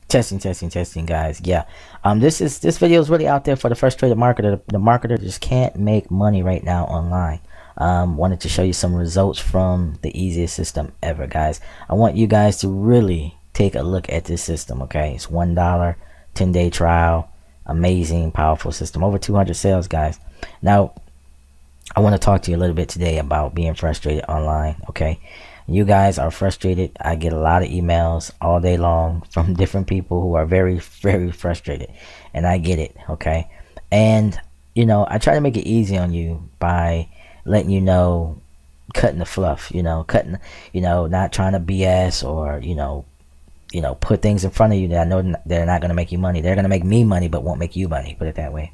Testing, guys. Yeah. This video is really out there for the frustrated marketer. The marketer just can't make money right now online. Wanted to show you some results from the easiest system ever, guys. I want you guys to really take a look at this system. Okay, it's $1, 10-day trial, amazing, powerful system, over 200 sales, guys. Now, I want to talk to you a little bit today about being frustrated online. Okay, you guys are frustrated. I get a lot of emails all day long from different people who are very, very frustrated, and I get it. Okay, and you know, I try to make it easy on you by letting you know, cutting the fluff, not trying to BS or put things in front of you that I know they're not going to make you money. They're going to make me money but won't make you money, put it that way.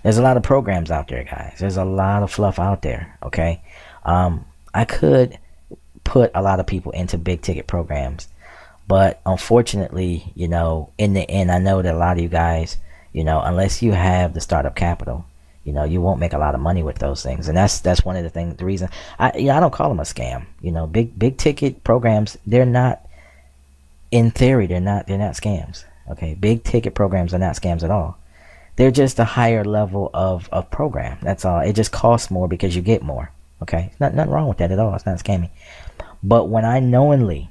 There's a lot of programs out there, guys. There's a lot of fluff out there. Okay, I could put a lot of people into big ticket programs, but unfortunately, in the end, I know that a lot of you guys, unless you have the startup capital, you won't make a lot of money with those things. And that's one of the things, the reason I don't call them a scam. Big ticket programs, they're not, in theory, they're not scams. Okay, big ticket programs are not scams at all. They're just a higher level of program. That's all. It just costs more because you get more. Okay, nothing wrong with that at all. It's not scamming. But when I knowingly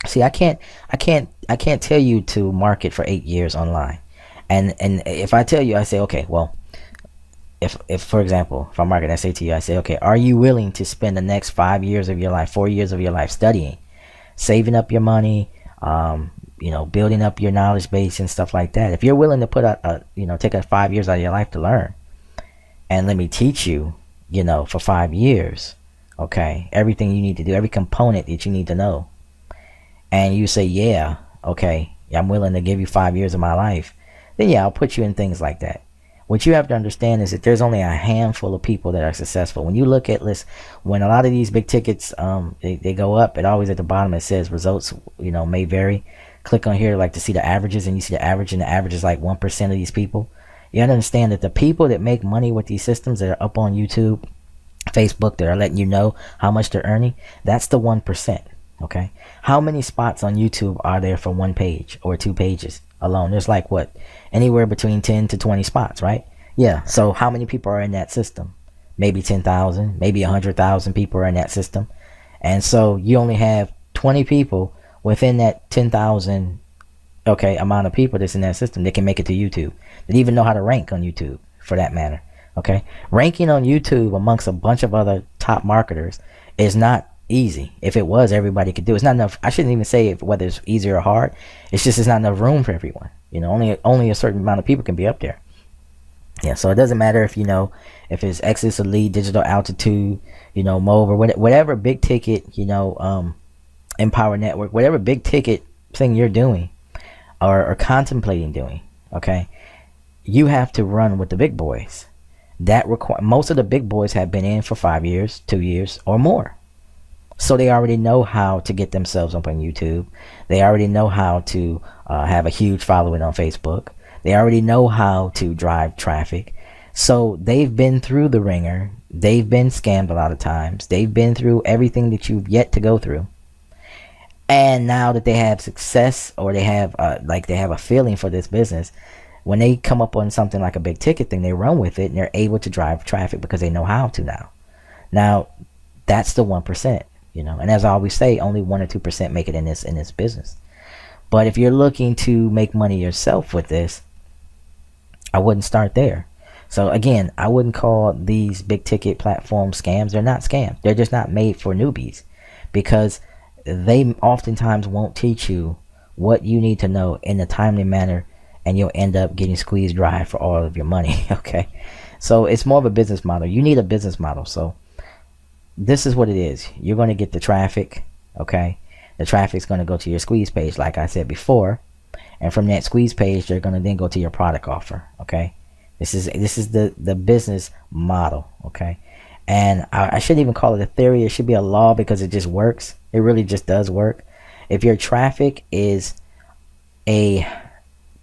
see, I can't tell you to market for 8 years online. And if I tell you, I say, okay, well, if for example, if I'm marketing, I say to you, I say, okay, are you willing to spend the next 5 years of your life, 4 years of your life studying, saving up your money, building up your knowledge base and stuff like that? If you're willing to put take 5 years out of your life to learn, and let me teach you, for 5 years, okay, everything you need to do, every component that you need to know, and you say, yeah, okay, I'm willing to give you 5 years of my life, then yeah, I'll put you in things like that. What you have to understand is that there's only a handful of people that are successful. When you look at lists, when a lot of these big tickets, they go up, it always at the bottom it says results, may vary. Click on here like to see the averages, and you see the average, and the average is like 1% of these people. You have to understand that the people that make money with these systems that are up on YouTube, Facebook, that are letting you know how much they're earning, that's the 1%. Okay, how many spots on YouTube are there for one page or 2 pages alone? There's like what, anywhere between 10 to 20 spots, right? Yeah, so how many people are in that system? Maybe 10,000, maybe 100,000 people are in that system. And so you only have 20 people within that 10,000 amount of people that's in that system that can make it to YouTube, that even know how to rank on YouTube, for that matter. Okay, ranking on YouTube amongst a bunch of other top marketers is not easy. If it was, everybody could do it. It's not enough. I shouldn't even say whether it's easy or hard. It's just, it's not enough room for everyone. Only a certain amount of people can be up there. Yeah, so it doesn't matter if if it's Exodus Elite, Digital Altitude, mobile, whatever big ticket, Empower Network, whatever big ticket thing you're doing or contemplating doing, okay, you have to run with the big boys. Most of the big boys have been in for 5 years, 2 years, or more. So they already know how to get themselves up on YouTube. They already know how to have a huge following on Facebook. They already know how to drive traffic. So they've been through the ringer. They've been scammed a lot of times. They've been through everything that you've yet to go through. And now that they have success, or they have they have a feeling for this business, when they come up on something like a big ticket thing, they run with it, and they're able to drive traffic because they know how to now. Now, that's the 1%. And as I always say, only 1 or 2% make it in this business. But if you're looking to make money yourself with this, I wouldn't start there. So again, I wouldn't call these big ticket platforms scams. They're not scams. They're just not made for newbies, because they oftentimes won't teach you what you need to know in a timely manner, and you'll end up getting squeezed dry for all of your money. Okay, so it's more of a business model. You need a business model. So this is what it is. You're going to get the traffic. Okay, the traffic's going to go to your squeeze page, like I said before, and from that squeeze page, they're going to then go to your product offer. Okay, this is the business model. Okay, and I shouldn't even call it a theory. It should be a law, because it just works. It really just does work. If your traffic is a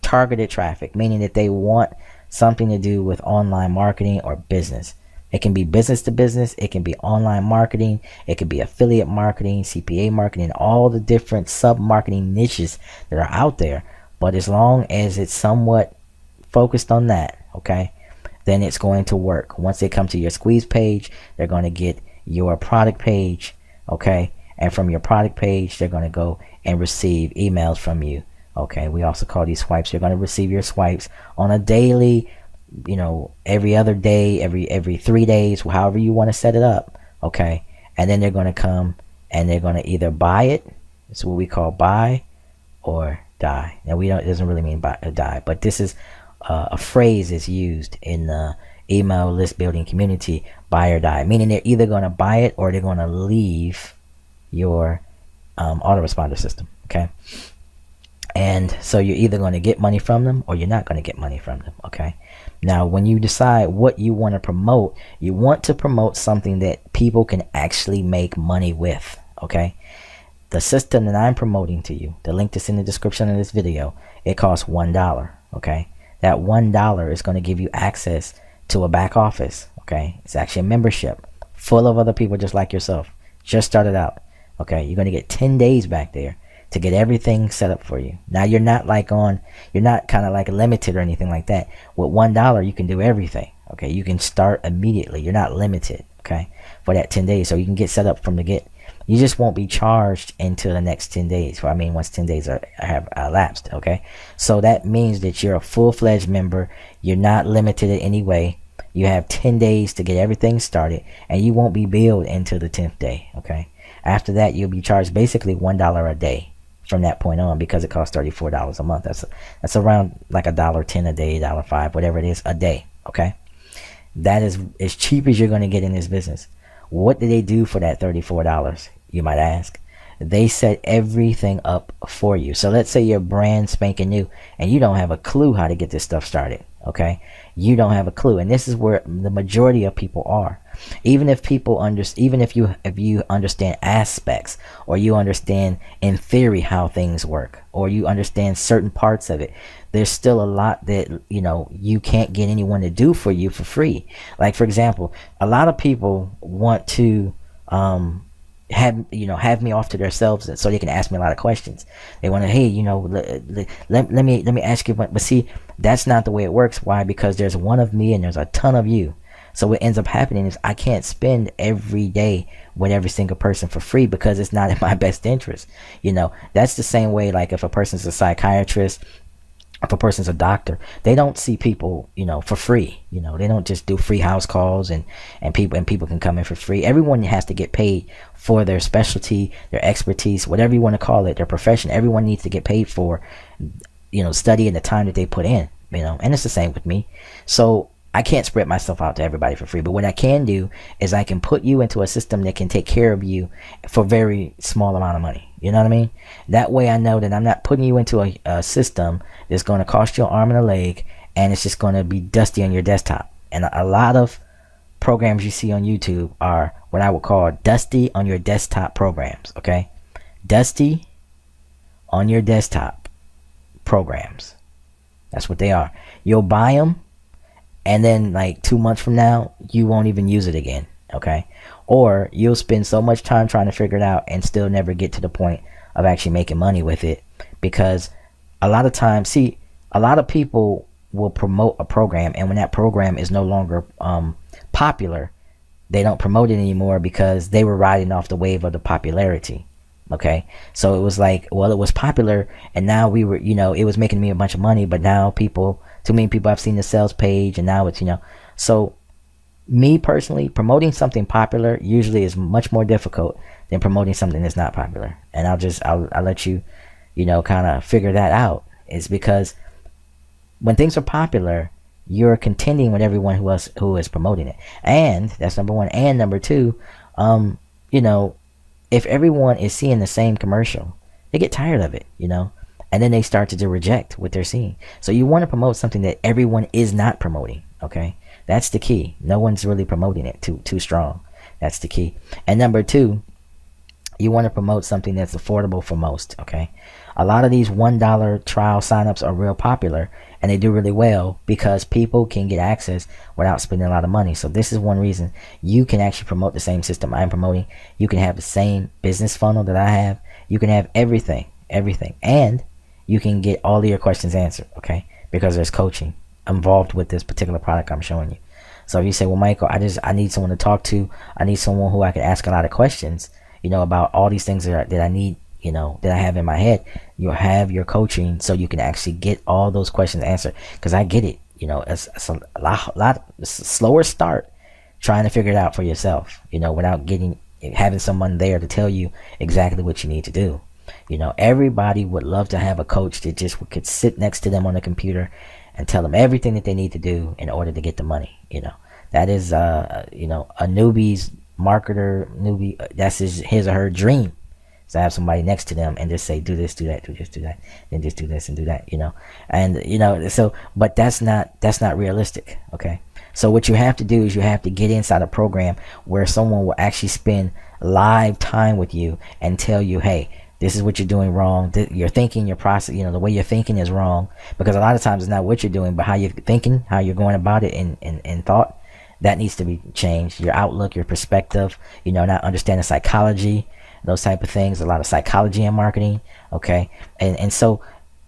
targeted traffic, meaning that they want something to do with online marketing or business, It can be business to business. It can be online marketing. It can be affiliate marketing, CPA marketing, all the different sub-marketing niches that are out there. But as long as it's somewhat focused on that, okay, then it's going to work. Once they come to your squeeze page, they're going to get your product page, okay, and from your product page, they're going to go and receive emails from you, okay. We also call these swipes. You're going to receive your swipes on a daily, you know, every other day, every 3 days, however you want to set it up, okay. And then they're going to come and they're going to either buy it. It's what we call buy or die. Now, we don't, it doesn't really mean buy or die, but this is a phrase is used in the email list building community, buy or die, meaning they're either going to buy it or they're going to leave your autoresponder system, okay. And so you're either going to get money from them or you're not going to get money from them, okay. Now, when you decide what you want to promote, you want to promote something that people can actually make money with, okay. The system that I'm promoting to you, the link that's in the description of this video, it costs $1, okay. That $1 is going to give you access to a back office, okay. It's actually a membership full of other people just like yourself, just started out, okay. You're going to get 10 days back there to get everything set up for you. Now, you're not kind of like limited or anything like that. With $1, you can do everything, okay. You can start immediately. You're not limited, okay, for that 10 days. So you can get set up from the get. You just won't be charged until the next 10 days. I mean, once 10 days have elapsed, okay. So that means that you're a full-fledged member. You're not limited in any way. You have 10 days to get everything started, and you won't be billed until the 10th day, okay. After that, you'll be charged basically $1 a day from that point on, because it costs $34 a month. That's around like $1.10 a day, $1.05, whatever it is a day, okay. That is as cheap as you're going to get in this business. What do they do for that $34, you might ask? They set everything up for you. So let's say you're brand spanking new and you don't have a clue how to get this stuff started, okay. You don't have a clue, and this is where the majority of people are. Even if you understand aspects, or you understand in theory how things work, or you understand certain parts of it, there's still a lot that you can't get anyone to do for you for free. Like, for example, a lot of people want to have me off to themselves so they can ask me a lot of questions. They want to, hey, let me ask you, but see, that's not the way it works. Why? Because there's one of me and there's a ton of you. So what ends up happening is I can't spend every day with every single person for free, because it's not in my best interest. That's the same way, like if a person's a psychiatrist, if a person's a doctor, they don't see people, for free. They don't just do free house calls and people can come in for free. Everyone has to get paid for their specialty, their expertise, whatever you want to call it, their profession. Everyone needs to get paid for, study and the time that they put in, and it's the same with me. So I can't spread myself out to everybody for free, but what I can do is I can put you into a system that can take care of you for very small amount of money. You know what I mean? That way I know that I'm not putting you into a system that's going to cost you an arm and a leg, and it's just going to be dusty on your desktop. And a lot of programs you see on YouTube are what I would call dusty on your desktop programs, okay? Dusty on your desktop programs. That's what they are. You'll buy them, and then like 2 months from now, you won't even use it again, okay? Or you'll spend so much time trying to figure it out and still never get to the point of actually making money with it. Because a lot of times, a lot of people will promote a program, and when that program is no longer popular, they don't promote it anymore because they were riding off the wave of the popularity. Okay, so it was like, well, it was popular, and now we were, it was making me a bunch of money, but now too many people have seen the sales page, and now it's, so me personally, promoting something popular usually is much more difficult than promoting something that's not popular. And I'll let you, kind of figure that out. Is because when things are popular, you're contending with everyone who is promoting it. And that's number one. And number two, if everyone is seeing the same commercial, they get tired of it, and then they start to reject what they're seeing. So you want to promote something that everyone is not promoting, okay? That's the key. No one's really promoting it too strong. That's the key. And number two, you want to promote something that's affordable for most, okay? A lot of these $1 trial signups are real popular, and they do really well because people can get access without spending a lot of money. So this is one reason you can actually promote the same system I'm promoting. You can have the same business funnel that I have. You can have everything, and you can get all of your questions answered, okay? Because there's coaching involved with this particular product I'm showing you. So if you say, well, Michael, I need someone to talk to. I need someone who I can ask a lot of questions, about all these things that I need, that I have in my head. You'll have your coaching so you can actually get all those questions answered. Because I get it, it's a lot slower start trying to figure it out for yourself, without having someone there to tell you exactly what you need to do. Everybody would love to have a coach that just could sit next to them on the computer and tell them everything that they need to do in order to get the money. That is a newbie's newbie, that's his or her dream. So have somebody next to them and just say, do this, do that, do this, do that, then just do this and do that, and so, but that's not realistic. Okay. So what you have to do is you have to get inside a program where someone will actually spend live time with you and tell you, hey, this is what you're doing wrong. Your thinking, your process, the way you're thinking is wrong. Because a lot of times it's not what you're doing, but how you're thinking, how you're going about it in thought. That needs to be changed. Your outlook, your perspective, not understanding psychology, those type of things. A lot of psychology in marketing. Okay. And so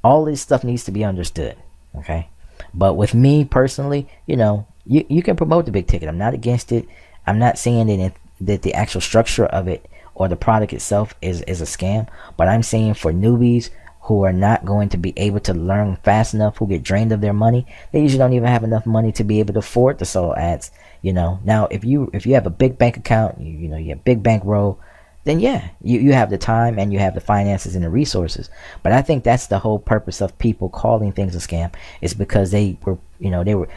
all this stuff needs to be understood. Okay. But with me personally, you can promote the big ticket. I'm not against it. I'm not saying that the actual structure of it or the product itself is a scam, but I'm saying for newbies who are not going to be able to learn fast enough, who get drained of their money, they usually don't even have enough money to be able to afford the solo ads. Now if you have a big bank account, you have big bankroll, then yeah, you have the time and you have the finances and the resources. But I think that's the whole purpose of people calling things a scam, is because they were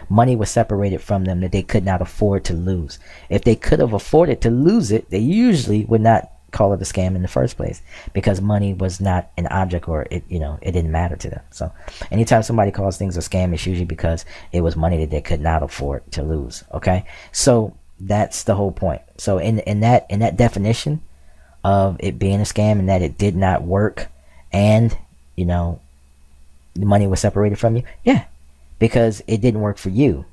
money was separated from them that they could not afford to lose. If they could have afforded to lose it, they usually would not call it a scam in the first place, because money was not an object, or it didn't matter to them. So anytime somebody calls things a scam, it's usually because it was money that they could not afford to lose. Okay, so that's the whole point. So in that definition of it being a scam, and that it did not work, and the money was separated from you, yeah, because it didn't work for you,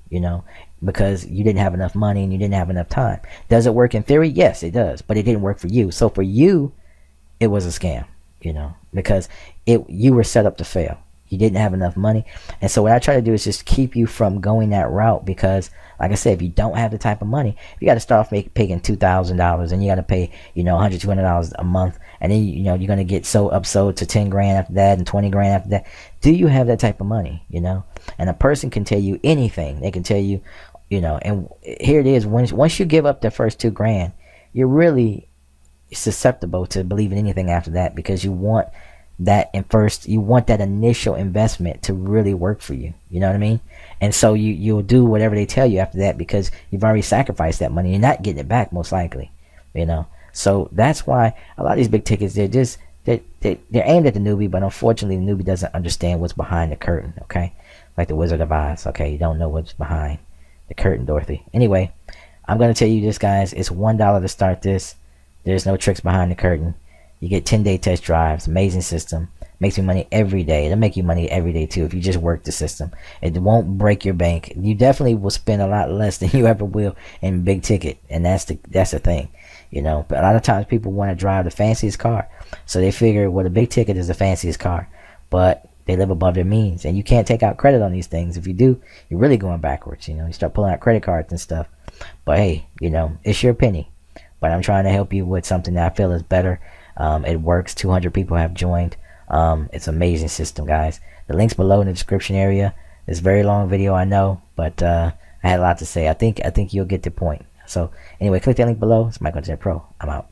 because you didn't have enough money and you didn't have enough time. Does it work in theory? Yes, it does, but it didn't work for you. So for you, it was a scam, because you were set up to fail. You didn't have enough money. And so what I try to do is just keep you from going that route, because like I said, if you don't have the type of money, you got to start off paying $2,000, and you got to pay, $100, $200 a month. And then, you're going to get upsold to 10 grand after that and 20 grand after that. Do you have that type of money? And a person can tell you anything. They can tell you, and here it is. Once you give up the first 2 grand, you're really susceptible to believing anything after that, because you want that initial investment to really work for you. You know what I mean? And so you'll do whatever they tell you after that, because you've already sacrificed that money. You're not getting it back, most likely. So that's why a lot of these big tickets, they're aimed at the newbie, but unfortunately the newbie doesn't understand what's behind the curtain. Okay, like the Wizard of Oz. Okay, you don't know what's behind the curtain, Dorothy. Anyway, I'm gonna tell you this, guys. It's $1 to start this. There's no tricks behind the curtain. You get 10-day test drives. Amazing system. Makes you money every day. It'll make you money every day too if you just work the system. It won't break your bank. You definitely will spend a lot less than you ever will in big ticket, and that's the thing. But a lot of times people want to drive the fanciest car, so they figure, well, the big ticket is the fanciest car, but they live above their means, and you can't take out credit on these things. If you do, you're really going backwards. You start pulling out credit cards and stuff. But hey, it's your penny. But I'm trying to help you with something that I feel is better. It works. 200 people have joined. It's an amazing system, guys. The link's below in the description area. It's a very long video, I know, but I had a lot to say. I think you'll get the point. So anyway, click that link below. It's Michael Jet Pro. I'm out.